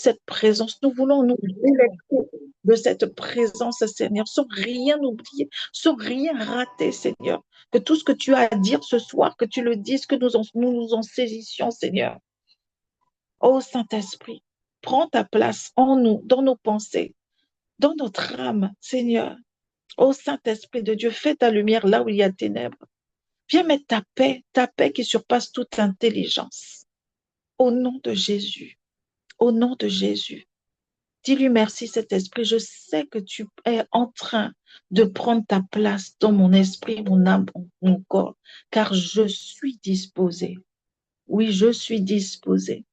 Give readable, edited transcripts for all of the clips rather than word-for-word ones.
cette présence. Nous voulons nous délecter de cette présence, Seigneur, sans rien oublier, sans rien rater, Seigneur. Que tout ce que tu as à dire ce soir, que tu le dises, que nous nous en saisissions, Seigneur. Ô Saint-Esprit, prends ta place en nous, dans nos pensées, dans notre âme, Seigneur. Ô Saint-Esprit de Dieu, fais ta lumière là où il y a ténèbres. Viens mettre ta paix qui surpasse toute intelligence. Au nom de Jésus, au nom de Jésus. Dis-lui merci, cet esprit. Je sais que tu es en train de prendre ta place dans mon esprit, mon âme, mon corps, car je suis disposée. Oui, je suis disposée.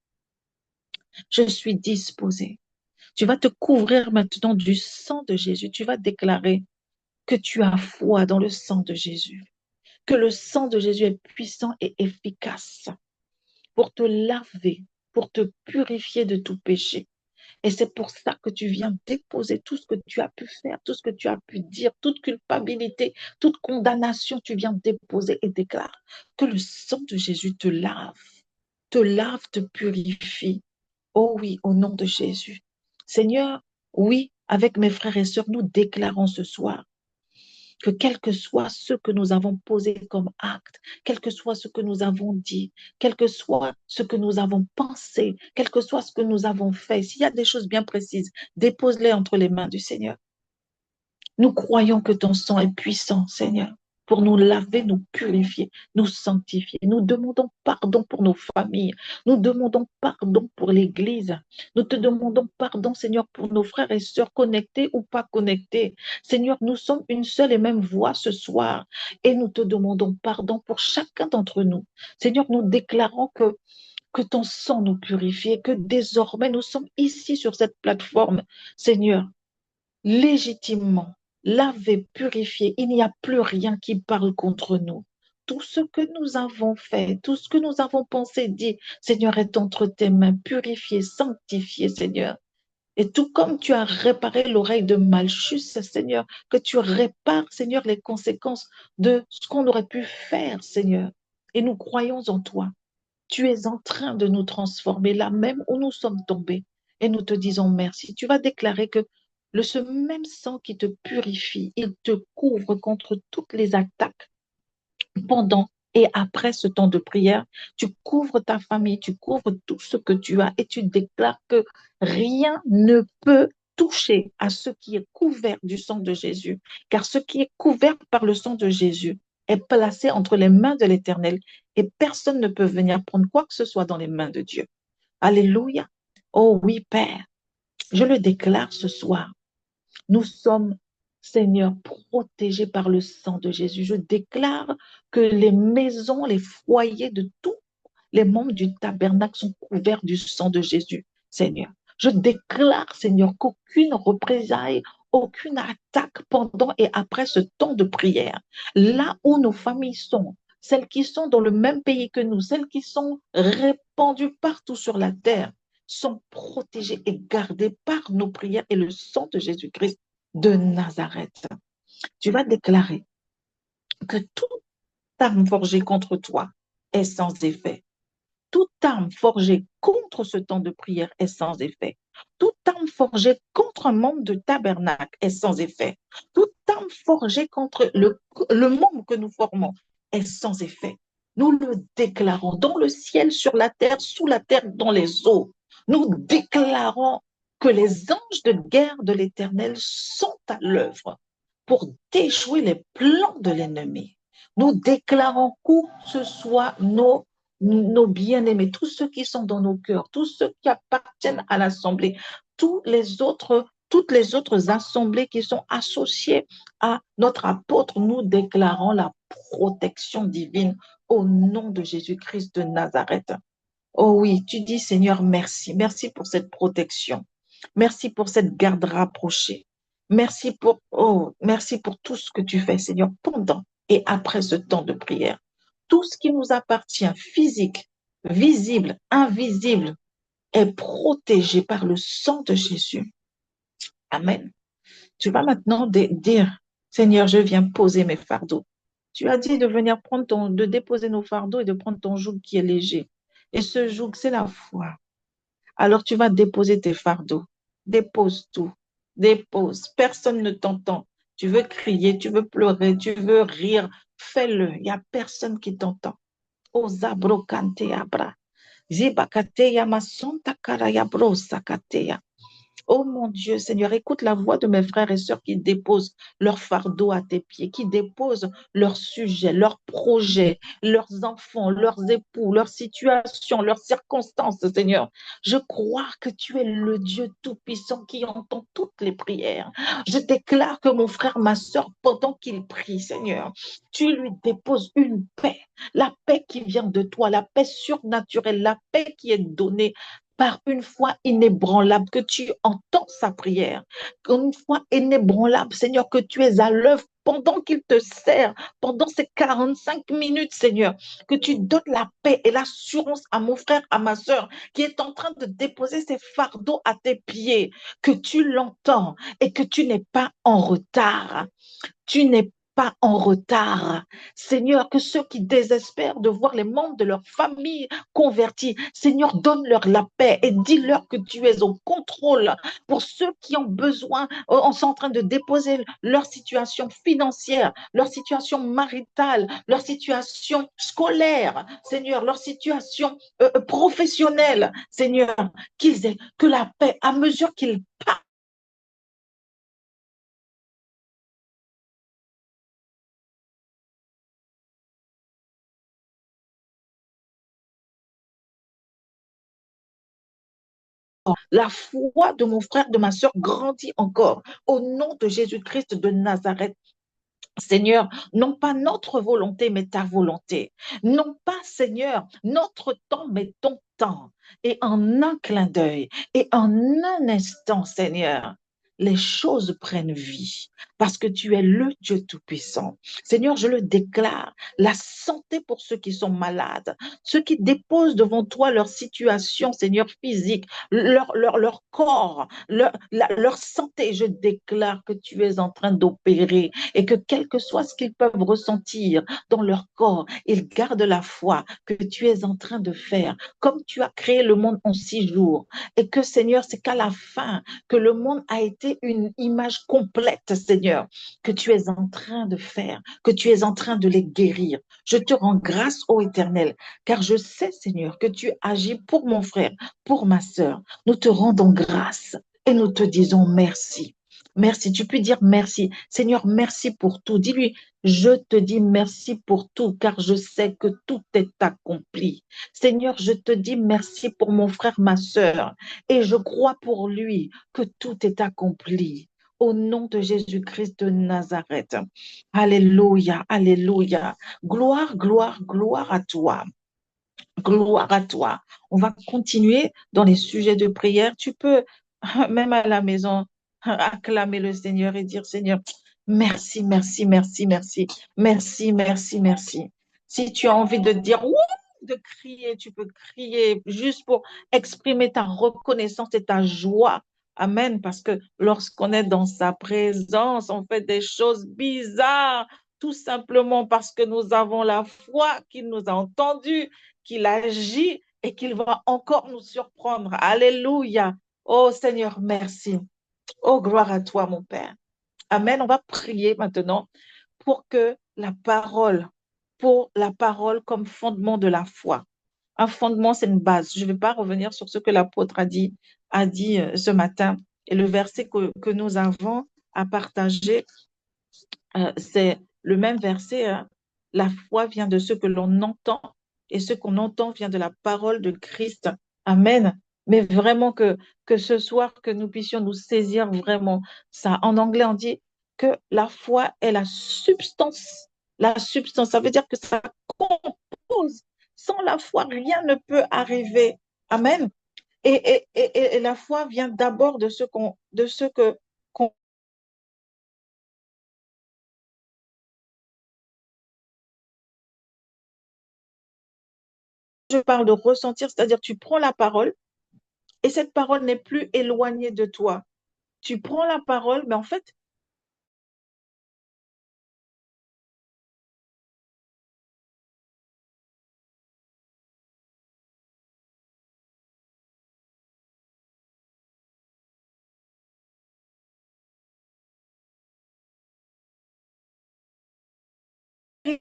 Je suis disposée. Tu vas te couvrir maintenant du sang de Jésus. Tu vas déclarer que tu as foi dans le sang de Jésus, que le sang de Jésus est puissant et efficace pour te laver, pour te purifier de tout péché. Et c'est pour ça que tu viens déposer tout ce que tu as pu faire, tout ce que tu as pu dire, toute culpabilité, toute condamnation, tu viens déposer et déclare que le sang de Jésus te lave, te purifie. Oh oui, au nom de Jésus. Seigneur, oui, avec mes frères et sœurs, nous déclarons ce soir que quel que soit ce que nous avons posé comme acte, quel que soit ce que nous avons dit, quel que soit ce que nous avons pensé, quel que soit ce que nous avons fait, s'il y a des choses bien précises, dépose-les entre les mains du Seigneur. Nous croyons que ton sang est puissant, Seigneur, pour nous laver, nous purifier, nous sanctifier. Nous demandons pardon pour nos familles. Nous demandons pardon pour l'Église. Nous te demandons pardon, Seigneur, pour nos frères et sœurs connectés ou pas connectés. Seigneur, nous sommes une seule et même voix ce soir et nous te demandons pardon pour chacun d'entre nous. Seigneur, nous déclarons que ton sang nous purifie et que désormais nous sommes ici sur cette plateforme, Seigneur, légitimement, lavé, purifié. Il n'y a plus rien qui parle contre nous. Tout ce que nous avons fait, tout ce que nous avons pensé, dit, Seigneur, est entre tes mains, purifié, sanctifié, Seigneur. Et tout comme tu as réparé l'oreille de Malchus, Seigneur, que tu répares, Seigneur, les conséquences de ce qu'on aurait pu faire, Seigneur. Et nous croyons en toi. Tu es en train de nous transformer là même où nous sommes tombés. Et nous te disons merci. Tu vas déclarer que ce même sang qui te purifie, il te couvre contre toutes les attaques pendant et après ce temps de prière. Tu couvres ta famille, tu couvres tout ce que tu as et tu déclares que rien ne peut toucher à ce qui est couvert du sang de Jésus. Car ce qui est couvert par le sang de Jésus est placé entre les mains de l'Éternel et personne ne peut venir prendre quoi que ce soit dans les mains de Dieu. Alléluia. Oh oui, Père, je le déclare ce soir. Nous sommes, Seigneur, protégés par le sang de Jésus. Je déclare que les maisons, les foyers de tous les membres du tabernacle sont couverts du sang de Jésus, Seigneur. Je déclare, Seigneur, qu'aucune représaille, aucune attaque pendant et après ce temps de prière, là où nos familles sont, celles qui sont dans le même pays que nous, celles qui sont répandues partout sur la terre, sont protégées et gardées par nos prières et le sang de Jésus-Christ de Nazareth. Tu vas déclarer que toute arme forgée contre toi est sans effet. Toute arme forgée contre ce temps de prière est sans effet. Toute arme forgée contre un membre de tabernacle est sans effet. Toute arme forgée contre le membre que nous formons est sans effet. Nous le déclarons dans le ciel, sur la terre, sous la terre, dans les eaux. Nous déclarons que les anges de guerre de l'Éternel sont à l'œuvre pour déjouer les plans de l'ennemi. Nous déclarons où que ce soit nos bien-aimés, tous ceux qui sont dans nos cœurs, tous ceux qui appartiennent à l'Assemblée, toutes les autres assemblées qui sont associées à notre apôtre, nous déclarons la protection divine au nom de Jésus-Christ de Nazareth. Oh oui, tu dis Seigneur, merci. Merci pour cette protection. Merci pour cette garde rapprochée. Merci pour tout ce que tu fais, Seigneur, pendant et après ce temps de prière. Tout ce qui nous appartient, physique, visible, invisible, est protégé par le sang de Jésus. Amen. Tu vas maintenant dire, Seigneur, je viens poser mes fardeaux. Tu as dit de venir de déposer nos fardeaux et de prendre ton joug qui est léger. Et ce joug, c'est la foi. alors tu vas déposer tes fardeaux. Dépose tout. Dépose. Personne ne t'entend. Tu veux crier, tu veux pleurer, tu veux rire. Fais-le. Il n'y a personne qui t'entend. Ozabro kante abra. Zibakateya masonta karaya bro sakateya. Oh mon Dieu, Seigneur, écoute la voix de mes frères et sœurs qui déposent leur fardeau à tes pieds, qui déposent leurs sujets, leurs projets, leurs enfants, leurs époux, leurs situations, leurs circonstances, Seigneur. Je crois que tu es le Dieu Tout-Puissant qui entend toutes les prières. Je déclare que mon frère, ma sœur, pendant qu'il prie, Seigneur, tu lui déposes une paix, la paix qui vient de toi, la paix surnaturelle, la paix qui est donnée par une foi inébranlable, que tu entends sa prière, une foi inébranlable, Seigneur, que tu es à l'œuvre pendant qu'il te sert, pendant ces 45 minutes, Seigneur, que tu donnes la paix et l'assurance à mon frère, à ma soeur, qui est en train de déposer ses fardeaux à tes pieds, que tu l'entends et que tu n'es pas en retard. Tu n'es pas en retard. Seigneur, que ceux qui désespèrent de voir les membres de leur famille convertis, Seigneur, donne-leur la paix et dis-leur que tu es au contrôle. Pour ceux qui ont besoin, sont en train de déposer leur situation financière, leur situation maritale, leur situation scolaire, Seigneur, leur situation professionnelle, Seigneur, qu'ils aient que la paix à mesure qu'ils la foi de mon frère, de ma soeur grandit encore au nom de Jésus-Christ de Nazareth. Seigneur, non pas notre volonté, mais ta volonté. Non pas, Seigneur, notre temps, mais ton temps. Et en un clin d'œil, et en un instant, Seigneur, les choses prennent vie parce que tu es le Dieu Tout-Puissant. Seigneur, je le déclare, la santé pour ceux qui sont malades, ceux qui déposent devant toi leur situation, Seigneur, physique, leur corps, leur santé, je déclare que tu es en train d'opérer et que quel que soit ce qu'ils peuvent ressentir dans leur corps, ils gardent la foi que tu es en train de faire, comme tu as créé le monde en 6 jours. Et que, Seigneur, c'est qu'à la fin, que le monde a été une image complète, Seigneur, que tu es en train de faire, que tu es en train de les guérir. Je te rends grâce, ô Éternel, car je sais, Seigneur, que tu agis pour mon frère, pour ma sœur. Nous te rendons grâce et nous te disons merci. Merci. Tu peux dire merci. Seigneur, merci pour tout. Dis-lui, je te dis merci pour tout, car je sais que tout est accompli. Seigneur, je te dis merci pour mon frère, ma sœur, et je crois pour lui que tout est accompli. Au nom de Jésus-Christ de Nazareth. Alléluia, alléluia. Gloire, gloire, gloire à toi. Gloire à toi. On va continuer dans les sujets de prière. Tu peux, même à la maison, acclamer le Seigneur et dire, Seigneur, merci, merci, merci, merci, merci, merci, merci. Si tu as envie de dire, ouh, de crier, tu peux crier juste pour exprimer ta reconnaissance et ta joie. Amen. Parce que lorsqu'on est dans sa présence, on fait des choses bizarres, tout simplement parce que nous avons la foi qu'il nous a entendus, qu'il agit et qu'il va encore nous surprendre. Alléluia. Oh Seigneur, merci. Oh, gloire à toi, mon Père. Amen. On va prier maintenant pour que pour la parole comme fondement de la foi. Un fondement, c'est une base. Je ne vais pas revenir sur ce que l'apôtre a dit ce matin. Et le verset que nous avons à partager, c'est le même verset, hein. La foi vient de ce que l'on entend et ce qu'on entend vient de la parole de Christ. Amen. Mais vraiment que ce soir, que nous puissions nous saisir vraiment ça. En anglais, on dit que la foi est la substance. La substance, ça veut dire que ça compose. Sans la foi, rien ne peut arriver. Amen. Et la foi vient d'abord de ce que qu'on je parle de ressentir, c'est-à-dire tu prends la parole et cette parole n'est plus éloignée de toi. Tu prends la parole, mais en fait,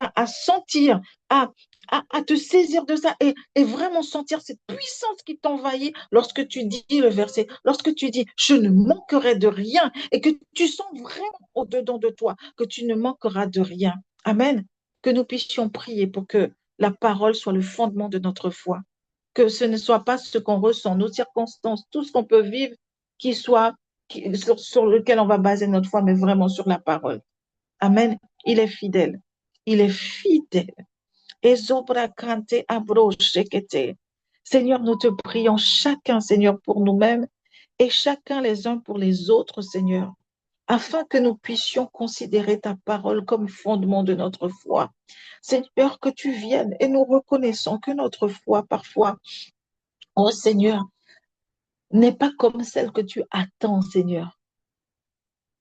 à sentir, à te saisir de ça et vraiment sentir cette puissance qui t'envahit lorsque tu dis le verset, lorsque tu dis je ne manquerai de rien et que tu sens vraiment au-dedans de toi que tu ne manqueras de rien. Amen. Que nous puissions prier pour que la parole soit le fondement de notre foi, que ce ne soit pas ce qu'on ressent, nos circonstances, tout ce qu'on peut vivre qui soit sur lequel on va baser notre foi, mais vraiment sur la parole. Amen. Il est fidèle. Il est fidèle. Ezobrakante abroshekete. Seigneur, nous te prions chacun, Seigneur, pour nous-mêmes et chacun les uns pour les autres, Seigneur, afin que nous puissions considérer ta parole comme fondement de notre foi. Seigneur, que tu viennes et nous reconnaissons que notre foi, parfois, oh Seigneur, n'est pas comme celle que tu attends, Seigneur.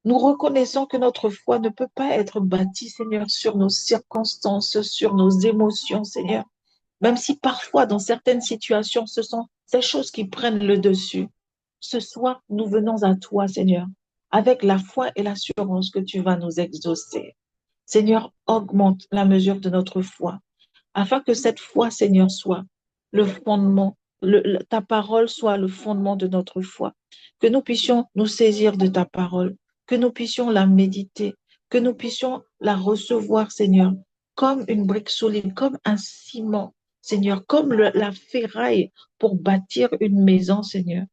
Nous reconnaissons que notre foi ne peut pas être bâtie, Seigneur, sur nos circonstances, sur nos émotions, Seigneur. Même si parfois, dans certaines situations, ce sont ces choses qui prennent le dessus. Ce soir, nous venons à toi, Seigneur, avec la foi et l'assurance que tu vas nous exaucer. Seigneur, augmente la mesure de notre foi, afin que cette foi, Seigneur, soit le fondement, ta parole soit le fondement de notre foi, que nous puissions nous saisir de ta parole, que nous puissions la méditer, que nous puissions la recevoir, Seigneur, comme une brique solide, comme un ciment, Seigneur, comme la ferraille pour bâtir une maison, Seigneur,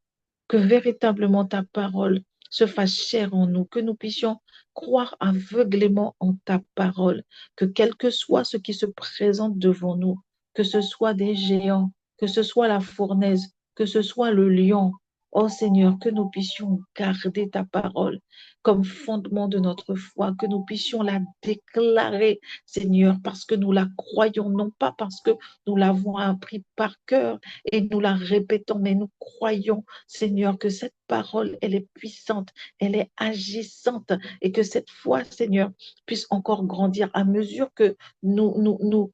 que véritablement ta parole se fasse chair en nous, que nous puissions croire aveuglément en ta parole, que quel que soit ce qui se présente devant nous, que ce soit des géants, que ce soit la fournaise, que ce soit le lion, oh Seigneur, que nous puissions garder ta parole comme fondement de notre foi, que nous puissions la déclarer, Seigneur, parce que nous la croyons, non pas parce que nous l'avons appris par cœur et nous la répétons, mais nous croyons, Seigneur, que cette parole, elle est puissante, elle est agissante et que cette foi, Seigneur, puisse encore grandir à mesure que nous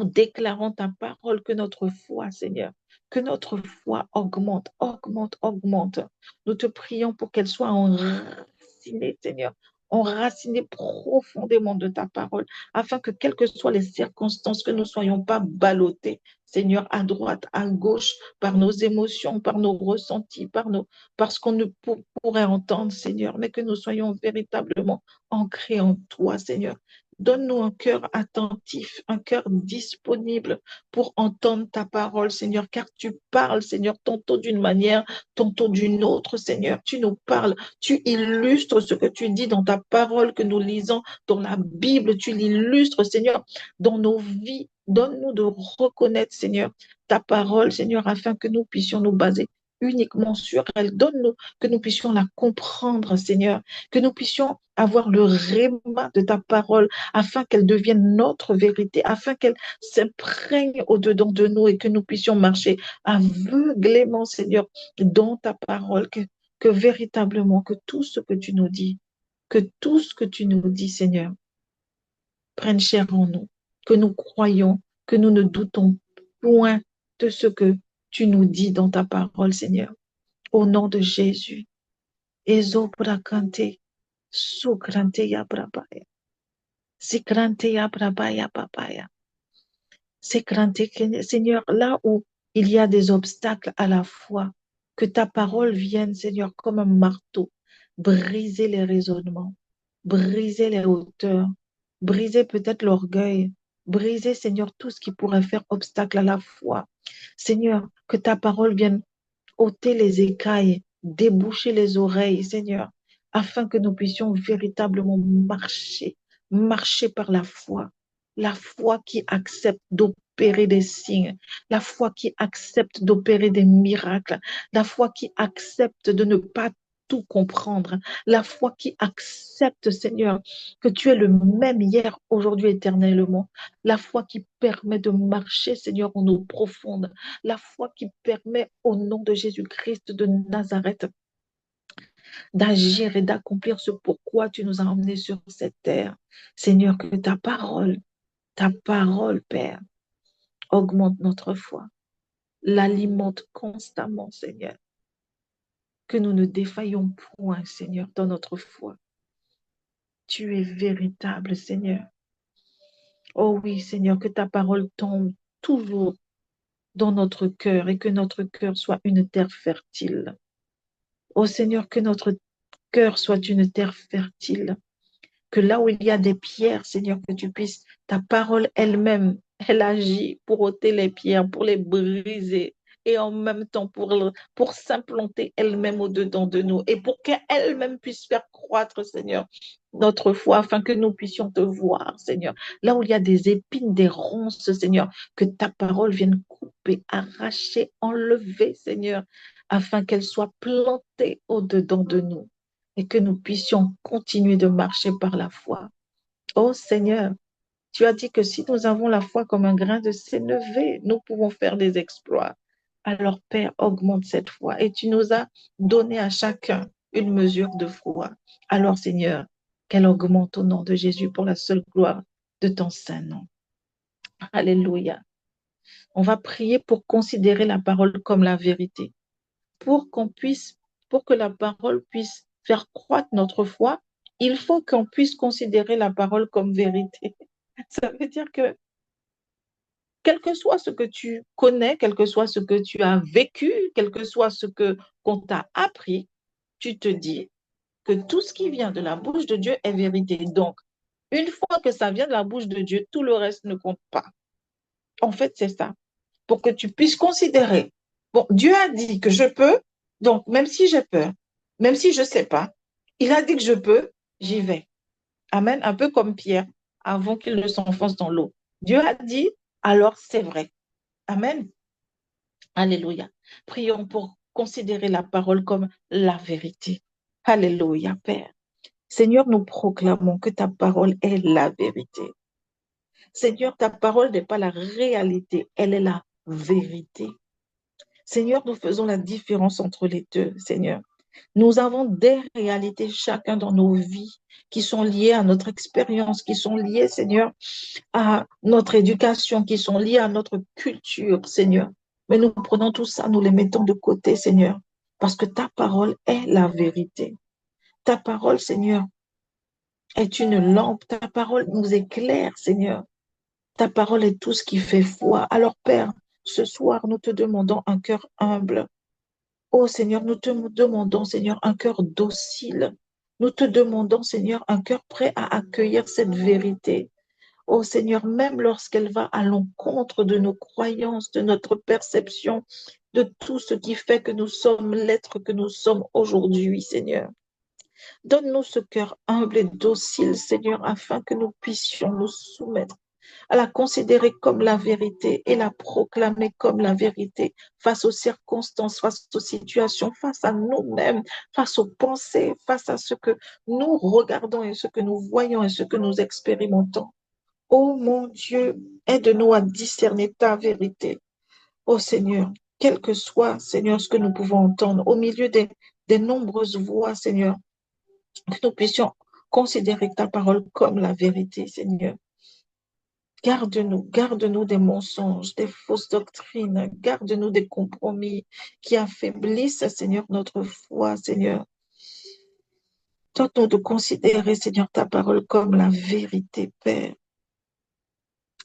déclarons ta parole, que notre foi, Seigneur, que notre foi augmente, augmente, augmente. Nous te prions pour qu'elle soit enracinée, Seigneur, enracinée profondément de ta parole, afin que, quelles que soient les circonstances, que nous ne soyons pas ballottés, Seigneur, à droite, à gauche, par nos émotions, par nos ressentis, par ce qu'on ne pourrait entendre, Seigneur, mais que nous soyons véritablement ancrés en toi, Seigneur. Donne-nous un cœur attentif, un cœur disponible pour entendre ta parole, Seigneur, car tu parles, Seigneur, tantôt d'une manière, tantôt d'une autre, Seigneur. Tu nous parles, tu illustres ce que tu dis dans ta parole que nous lisons dans la Bible, tu l'illustres, Seigneur, dans nos vies. Donne-nous de reconnaître, Seigneur, ta parole, Seigneur, afin que nous puissions nous baser uniquement sur elle. Donne-nous que nous puissions la comprendre, Seigneur, que nous puissions avoir le réma de ta parole afin qu'elle devienne notre vérité, afin qu'elle s'imprègne au-dedans de nous et que nous puissions marcher aveuglément, Seigneur, dans ta parole, que véritablement, que tout ce que tu nous dis, que tout ce que tu nous dis, Seigneur, prenne chair en nous, que nous croyons, que nous ne doutons point de ce que tu nous dis dans ta parole, Seigneur. Au nom de Jésus. Ezo brakante, sukrante ya brabaya, sikrante ya brabaya papaya. Seigneur, là où il y a des obstacles à la foi, que ta parole vienne, Seigneur, comme un marteau, briser les raisonnements, briser les hauteurs, briser peut-être l'orgueil, briser, Seigneur, tout ce qui pourrait faire obstacle à la foi. Seigneur, que ta parole vienne ôter les écailles, déboucher les oreilles, Seigneur, afin que nous puissions véritablement marcher, marcher par la foi qui accepte d'opérer des signes, la foi qui accepte d'opérer des miracles, la foi qui accepte de ne pas tout comprendre, la foi qui accepte, Seigneur, que tu es le même hier, aujourd'hui, éternellement, la foi qui permet de marcher, Seigneur, en eau profonde, la foi qui permet, au nom de Jésus-Christ de Nazareth, d'agir et d'accomplir ce pourquoi tu nous as emmenés sur cette terre. Seigneur, que ta parole, Père, augmente notre foi, l'alimente constamment, Seigneur, que nous ne défaillons point, Seigneur, dans notre foi. Tu es véritable, Seigneur. Oh oui, Seigneur, que ta parole tombe toujours dans notre cœur et que notre cœur soit une terre fertile. Oh Seigneur, que notre cœur soit une terre fertile. Que là où il y a des pierres, Seigneur, que tu puisses, ta parole elle-même, elle agit pour ôter les pierres, pour les briser et en même temps pour s'implanter elle-même au-dedans de nous et pour qu'elle-même puisse faire croître, Seigneur, notre foi afin que nous puissions te voir, Seigneur. Là où il y a des épines, des ronces, Seigneur, que ta parole vienne couper, arracher, enlever, Seigneur, afin qu'elle soit plantée au-dedans de nous et que nous puissions continuer de marcher par la foi. Oh Seigneur, tu as dit que si nous avons la foi comme un grain de sénévé, nous pouvons faire des exploits. Alors Père, augmente cette foi et tu nous as donné à chacun une mesure de foi. Alors Seigneur, qu'elle augmente au nom de Jésus pour la seule gloire de ton saint nom. Alléluia. On va prier pour considérer la parole comme la vérité. Pour qu'on puisse, pour que la parole puisse faire croître notre foi, il faut qu'on puisse considérer la parole comme vérité. Ça veut dire que quel que soit ce que tu connais, quel que soit ce que tu as vécu, quel que soit ce que qu'on t'a appris, tu te dis que tout ce qui vient de la bouche de Dieu est vérité. Donc, une fois que ça vient de la bouche de Dieu, tout le reste ne compte pas. En fait, c'est ça. Pour que tu puisses considérer. Bon, Dieu a dit que je peux, donc même si j'ai peur, même si je ne sais pas, il a dit que je peux, j'y vais. Amen. Un peu comme Pierre, avant qu'il ne s'enfonce dans l'eau. Dieu a dit, alors c'est vrai. Amen. Alléluia. Prions pour considérer la parole comme la vérité. Alléluia, Père. Seigneur, nous proclamons que ta parole est la vérité. Seigneur, ta parole n'est pas la réalité, elle est la vérité. Seigneur, nous faisons la différence entre les deux, Seigneur. Nous avons des réalités chacun dans nos vies qui sont liées à notre expérience, qui sont liées, Seigneur, à notre éducation, qui sont liées à notre culture, Seigneur. Mais nous prenons tout ça, nous les mettons de côté, Seigneur, parce que ta parole est la vérité. Ta parole, Seigneur, est une lampe. Ta parole nous éclaire, Seigneur. Ta parole est tout ce qui fait foi. Alors, Père, ce soir, nous te demandons un cœur humble. Oh Seigneur, nous te demandons, Seigneur, un cœur docile. Nous te demandons, Seigneur, un cœur prêt à accueillir cette vérité. Oh Seigneur, même lorsqu'elle va à l'encontre de nos croyances, de notre perception, de tout ce qui fait que nous sommes l'être que nous sommes aujourd'hui, Seigneur. Donne-nous ce cœur humble et docile, Seigneur, afin que nous puissions nous soumettre à la considérer comme la vérité et la proclamer comme la vérité face aux circonstances, face aux situations, face à nous-mêmes, face aux pensées, face à ce que nous regardons et ce que nous voyons et ce que nous expérimentons. Oh mon Dieu, aide-nous à discerner ta vérité. Oh Seigneur, quel que soit, Seigneur, ce que nous pouvons entendre au milieu des nombreuses voix, Seigneur, que nous puissions considérer ta parole comme la vérité, Seigneur. Garde-nous, garde-nous des mensonges, des fausses doctrines, garde-nous des compromis qui affaiblissent, Seigneur, notre foi, Seigneur. Donne-nous de considérer, Seigneur, ta parole comme la vérité, Père.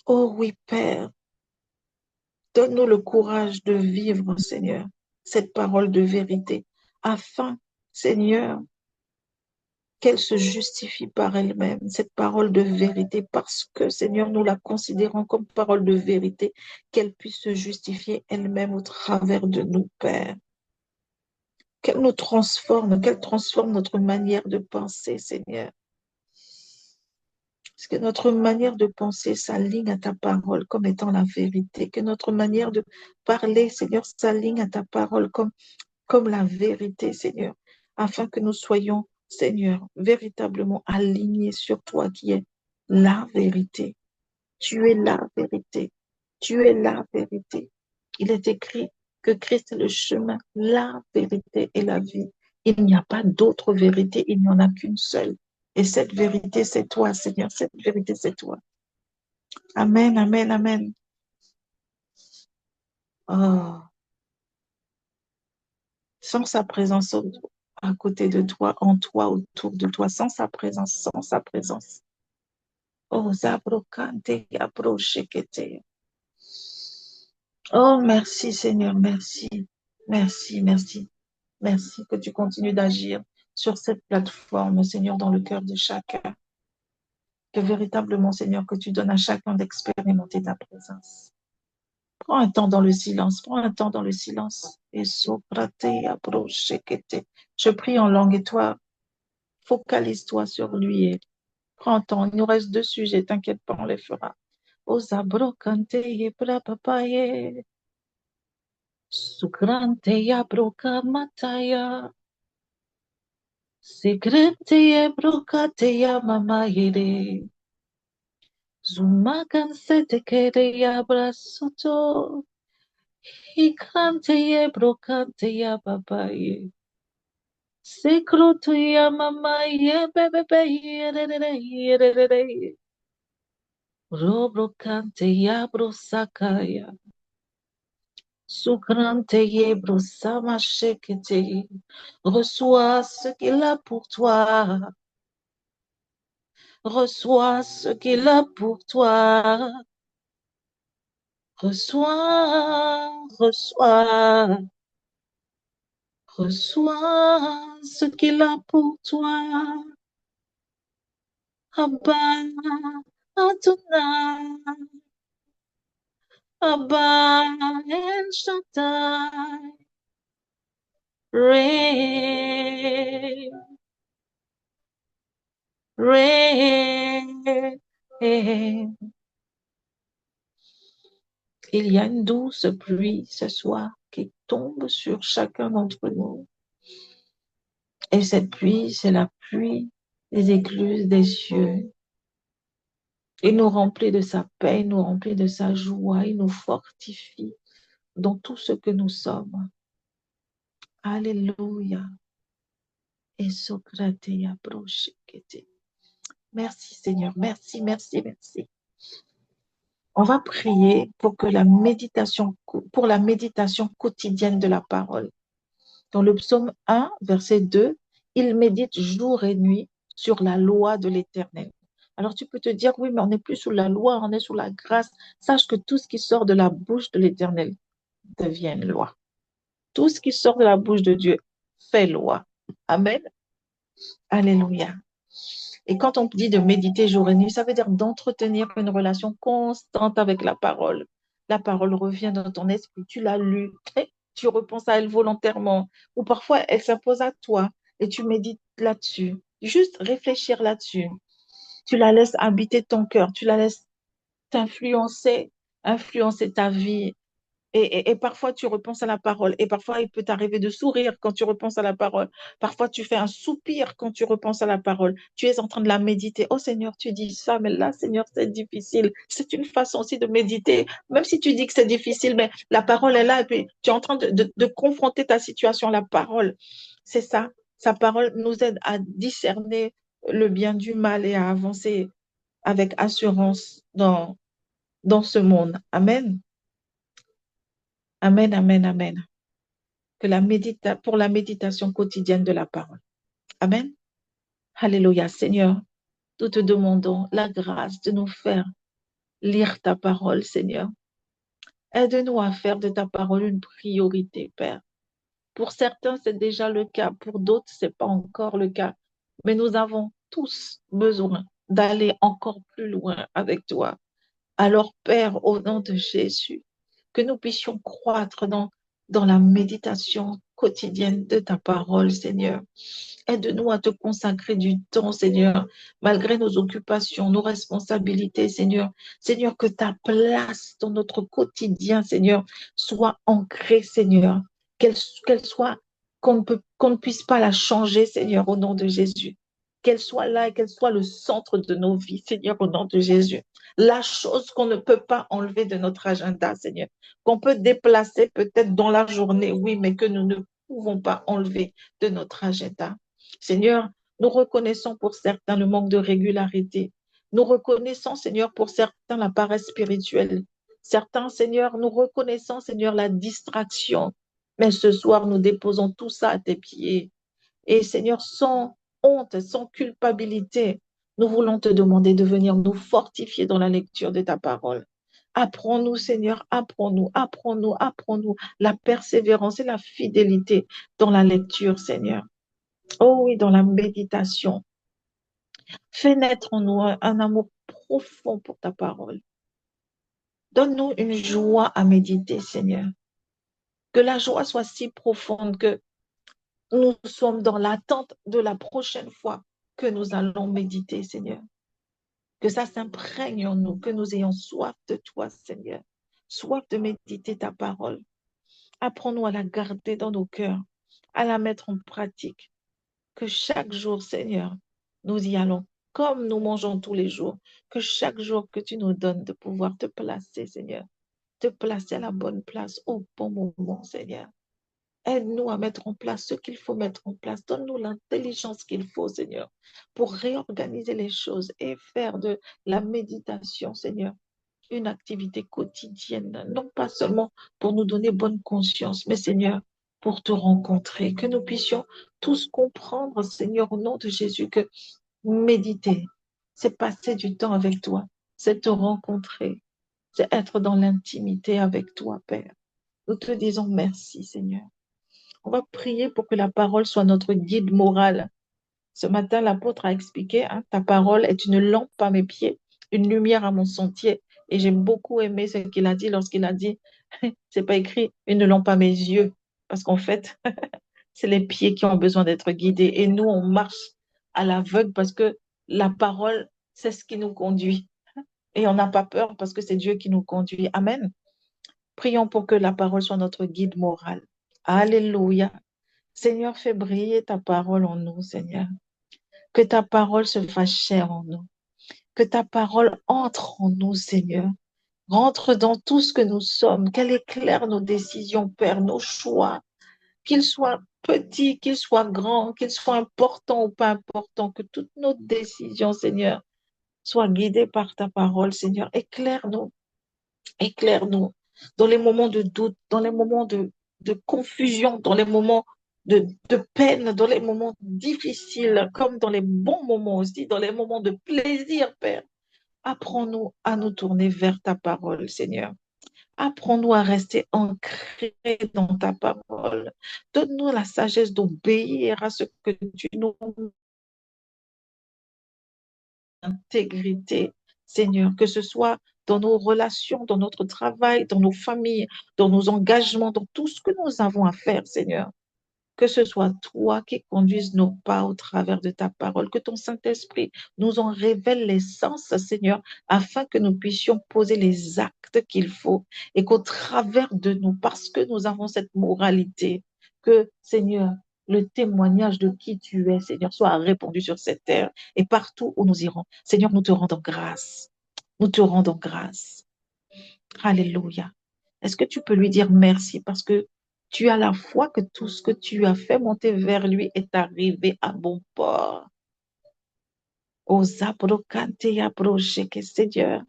Oh oui, Père, donne-nous le courage de vivre, Seigneur, cette parole de vérité, afin, Seigneur, qu'elle se justifie par elle-même, cette parole de vérité, parce que, Seigneur, nous la considérons comme parole de vérité, qu'elle puisse se justifier elle-même au travers de nous, Père. Qu'elle nous transforme, qu'elle transforme notre manière de penser, Seigneur. Parce que notre manière de penser s'aligne à ta parole comme étant la vérité, que notre manière de parler, Seigneur, s'aligne à ta parole comme la vérité, Seigneur, afin que nous soyons, Seigneur, véritablement alignés sur toi qui es la vérité. Tu es la vérité. Tu es la vérité. Il est écrit que Christ est le chemin, la vérité et la vie. Il n'y a pas d'autre vérité, il n'y en a qu'une seule. Et cette vérité, c'est toi, Seigneur. Cette vérité, c'est toi. Amen, amen, amen. Oh, sans sa présence à côté de toi, en toi, autour de toi, sans sa présence, sans sa présence. Oh, zabrokante yabroshekete. Oh, merci Seigneur, merci. Merci, merci. Merci que tu continues d'agir sur cette plateforme, Seigneur, dans le cœur de chacun. Que véritablement, Seigneur, que tu donnes à chacun d'expérimenter ta présence. Prends un temps dans le silence, prends un temps dans le silence. Et soprate yabroshekete. Je prie en langue et toi, focalise-toi sur lui et prends un temps. Il nous reste 2 sujets, t'inquiète pas, on les fera. Ozabro kante ye bra papaye, sukrante ya broka mataya, sekrente ye broka te ya mama yere, zumakan se te kere ya brasoto, hikante ye brokante ya papaye, sekroto ya mama ye bebebe ye re re, robrokante ya brosakaya. Sukrante brosama shekete. Reçois ce qu'il a pour toi. Reçois ce qu'il a pour toi. Reçois, reçois, reçois ce qu'il a pour toi. Abba, Adonai, Abba, El Shaddai, reign, reign. Il y a une douce pluie ce soir qui tombe sur chacun d'entre nous. Et cette pluie, c'est la pluie des écluses des cieux. Il nous remplit de sa paix, il nous remplit de sa joie, il nous fortifie dans tout ce que nous sommes. Alléluia. Et Socratea broshekete. Merci Seigneur, merci, merci, merci. On va prier pour la méditation quotidienne de la parole. Dans le psaume 1, verset 2, il médite jour et nuit sur la loi de l'Éternel. Alors tu peux te dire, oui, mais on n'est plus sous la loi, on est sous la grâce. Sache que tout ce qui sort de la bouche de l'Éternel devient une loi. Tout ce qui sort de la bouche de Dieu fait loi. Amen. Alléluia. Et quand on dit de méditer jour et nuit, ça veut dire d'entretenir une relation constante avec la parole. La parole revient dans ton esprit, tu l'as lue, tu repenses à elle volontairement, ou parfois elle s'impose à toi et tu médites là-dessus. Juste réfléchir là-dessus. Tu la laisses habiter ton cœur, tu la laisses t'influencer, influencer ta vie, et parfois, tu repenses à la parole. Et parfois, il peut t'arriver de sourire quand tu repenses à la parole. Parfois, tu fais un soupir quand tu repenses à la parole. Tu es en train de la méditer. Oh Seigneur, tu dis ça, mais là, Seigneur, c'est difficile. C'est une façon aussi de méditer. Même si tu dis que c'est difficile, mais la parole est là et puis tu es en train de confronter ta situation. La parole, c'est ça. Sa parole nous aide à discerner le bien du mal et à avancer avec assurance dans ce monde. Amen. Amen, amen, amen. Pour la méditation quotidienne de la parole. Amen. Alléluia. Seigneur, nous te demandons la grâce de nous faire lire ta parole, Seigneur. Aide-nous à faire de ta parole une priorité, Père. Pour certains, c'est déjà le cas. Pour d'autres, ce n'est pas encore le cas. Mais nous avons tous besoin d'aller encore plus loin avec toi. Alors, Père, au nom de Jésus, que nous puissions croître dans la méditation quotidienne de ta parole, Seigneur. Aide-nous à te consacrer du temps, Seigneur, malgré nos occupations, nos responsabilités, Seigneur. Seigneur, que ta place dans notre quotidien, Seigneur, soit ancrée, Seigneur. Qu'elle soit, qu'on ne puisse pas la changer, Seigneur, au nom de Jésus. Qu'elle soit là et qu'elle soit le centre de nos vies, Seigneur, au nom de Jésus. La chose qu'on ne peut pas enlever de notre agenda, Seigneur, qu'on peut déplacer peut-être dans la journée, oui, mais que nous ne pouvons pas enlever de notre agenda. Seigneur, nous reconnaissons pour certains le manque de régularité. Nous reconnaissons, Seigneur, pour certains la paresse spirituelle. Certains, Seigneur, nous reconnaissons, Seigneur, la distraction. Mais ce soir, nous déposons tout ça à tes pieds. Et Seigneur, sans honte, sans culpabilité, Nous voulons te demander de venir nous fortifier dans la lecture de ta parole. Apprends-nous, Seigneur, apprends-nous, apprends-nous, apprends-nous la persévérance et la fidélité dans la lecture, Seigneur. Oh oui, dans la méditation. Fais naître en nous un amour profond pour ta parole. Donne-nous une joie à méditer, Seigneur. Que la joie soit si profonde que nous sommes dans l'attente de la prochaine fois que nous allons méditer, Seigneur. Que ça s'imprègne en nous, que nous ayons soif de toi, Seigneur. Soif de méditer ta parole. Apprends-nous à la garder dans nos cœurs, à la mettre en pratique. Que chaque jour, Seigneur, nous y allons comme nous mangeons tous les jours. Que chaque jour que tu nous donnes de pouvoir te placer, Seigneur, te placer à la bonne place au bon moment, Seigneur. Aide-nous à mettre en place ce qu'il faut mettre en place. Donne-nous l'intelligence qu'il faut, Seigneur, pour réorganiser les choses et faire de la méditation, Seigneur, une activité quotidienne, non pas seulement pour nous donner bonne conscience, mais Seigneur, pour te rencontrer, que nous puissions tous comprendre, Seigneur, au nom de Jésus, que méditer, c'est passer du temps avec toi, c'est te rencontrer, c'est être dans l'intimité avec toi, Père. Nous te disons merci, Seigneur. On va prier pour que la parole soit notre guide moral. Ce matin, l'apôtre a expliqué, hein, ta parole est une lampe à mes pieds, une lumière à mon sentier. Et j'ai beaucoup aimé ce qu'il a dit lorsqu'il a dit, c'est pas écrit une lampe à mes yeux, parce qu'en fait, c'est les pieds qui ont besoin d'être guidés. Et nous, on marche à l'aveugle parce que la parole, c'est ce qui nous conduit. Et on n'a pas peur parce que c'est Dieu qui nous conduit. Amen. Prions pour que la parole soit notre guide moral. Alléluia. Seigneur, fais briller ta parole en nous, Seigneur. Que ta parole se fasse chair en nous. Que ta parole entre en nous, Seigneur. Rentre dans tout ce que nous sommes. Qu'elle éclaire nos décisions, Père, nos choix. Qu'ils soient petits, qu'ils soient grands, qu'ils soient importants ou pas importants. Que toutes nos décisions, Seigneur, soient guidées par ta parole, Seigneur. Éclaire-nous. Éclaire-nous dans les moments de doute, dans les moments de confusion, dans les moments de peine, dans les moments difficiles, comme dans les bons moments aussi, dans les moments de plaisir, Père. Apprends-nous à nous tourner vers ta parole, Seigneur. Apprends-nous à rester ancrés dans ta parole. Donne-nous la sagesse d'obéir à ce que tu nous intégrité, Seigneur, que ce soit dans nos relations, dans notre travail, dans nos familles, dans nos engagements, dans tout ce que nous avons à faire, Seigneur. Que ce soit toi qui conduises nos pas au travers de ta parole, que ton Saint-Esprit nous en révèle l'essence, Seigneur, afin que nous puissions poser les actes qu'il faut et qu'au travers de nous, parce que nous avons cette moralité, que, Seigneur, le témoignage de qui tu es, Seigneur, soit répandu sur cette terre et partout où nous irons. Seigneur, nous te rendons grâce. Nous te rendons grâce. Alléluia. Est-ce que tu peux lui dire merci parce que tu as la foi que tout ce que tu as fait monter vers lui est arrivé à bon port. Osa brocante ya brocheke, Seigneur.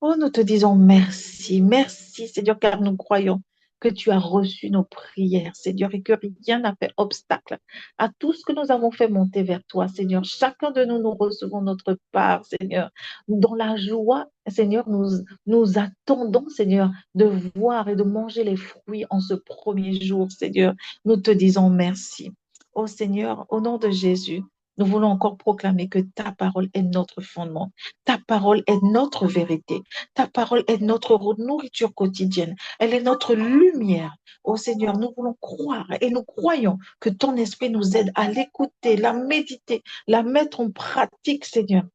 Oh, nous te disons merci, merci Seigneur, car nous croyons que tu as reçu nos prières, Seigneur, et que rien n'a fait obstacle à tout ce que nous avons fait monter vers toi, Seigneur. Chacun de nous, nous recevons notre part, Seigneur. Dans la joie, Seigneur, nous attendons, Seigneur, de voir et de manger les fruits en ce premier jour, Seigneur. Nous te disons merci. Oh Seigneur, au nom de Jésus, nous voulons encore proclamer que ta parole est notre fondement. Ta parole est notre vérité. Ta parole est notre nourriture quotidienne. Elle est notre lumière. Oh Seigneur, nous voulons croire et nous croyons que ton esprit nous aide à l'écouter, la méditer, la mettre en pratique, Seigneur.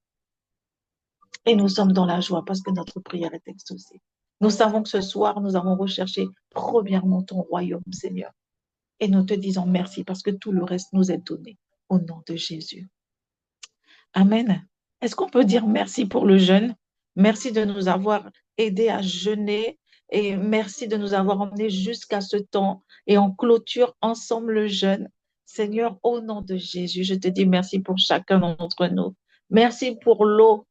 Et nous sommes dans la joie parce que notre prière est exaucée. Nous savons que ce soir, nous avons recherché premièrement ton royaume, Seigneur. Et nous te disons merci parce que tout le reste nous est donné au nom de Jésus. Amen. Est-ce qu'on peut dire merci pour le jeûne? Merci de nous avoir aidés à jeûner et merci de nous avoir emmenés jusqu'à ce temps. Et on clôture ensemble le jeûne. Seigneur, au nom de Jésus, je te dis merci pour chacun d'entre nous. Merci pour l'eau.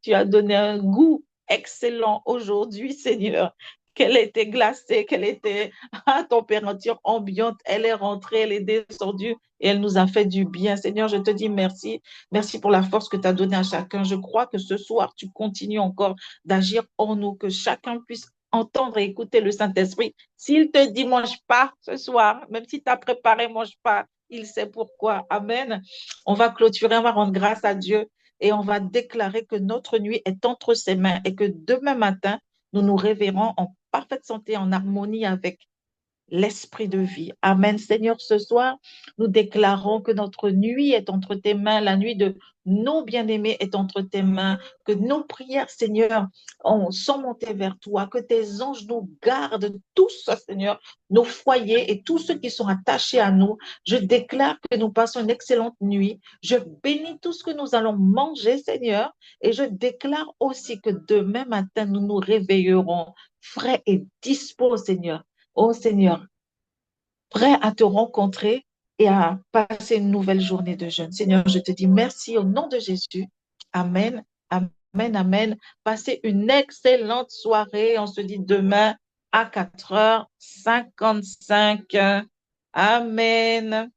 Tu as donné un goût excellent aujourd'hui, Seigneur. qu'elle était glacée, qu'elle était à température ambiante. Elle est rentrée, elle est descendue et elle nous a fait du bien. Seigneur, je te dis merci. Merci pour la force que tu as donnée à chacun. Je crois que ce soir, tu continues encore d'agir en nous, que chacun puisse entendre et écouter le Saint-Esprit. S'il te dit mange pas ce soir, même si tu as préparé mange pas, il sait pourquoi. Amen. On va clôturer, on va rendre grâce à Dieu et on va déclarer que notre nuit est entre ses mains et que demain matin, nous nous réveillerons en parfaite santé, en harmonie avec l'esprit de vie. Amen. Seigneur, ce soir, nous déclarons que notre nuit est entre tes mains, la nuit de nos bien-aimés est entre tes mains, que nos prières, Seigneur, sont montées vers toi, que tes anges nous gardent tous, Seigneur, nos foyers et tous ceux qui sont attachés à nous. Je déclare que nous passons une excellente nuit. Je bénis tout ce que nous allons manger, Seigneur, et je déclare aussi que demain matin, nous nous réveillerons frais et dispos, Seigneur. Oh Seigneur, prêt à te rencontrer et à passer une nouvelle journée de jeûne. Seigneur, je te dis merci au nom de Jésus. Amen, amen, amen. Passez une excellente soirée. On se dit demain à 4h55. Amen.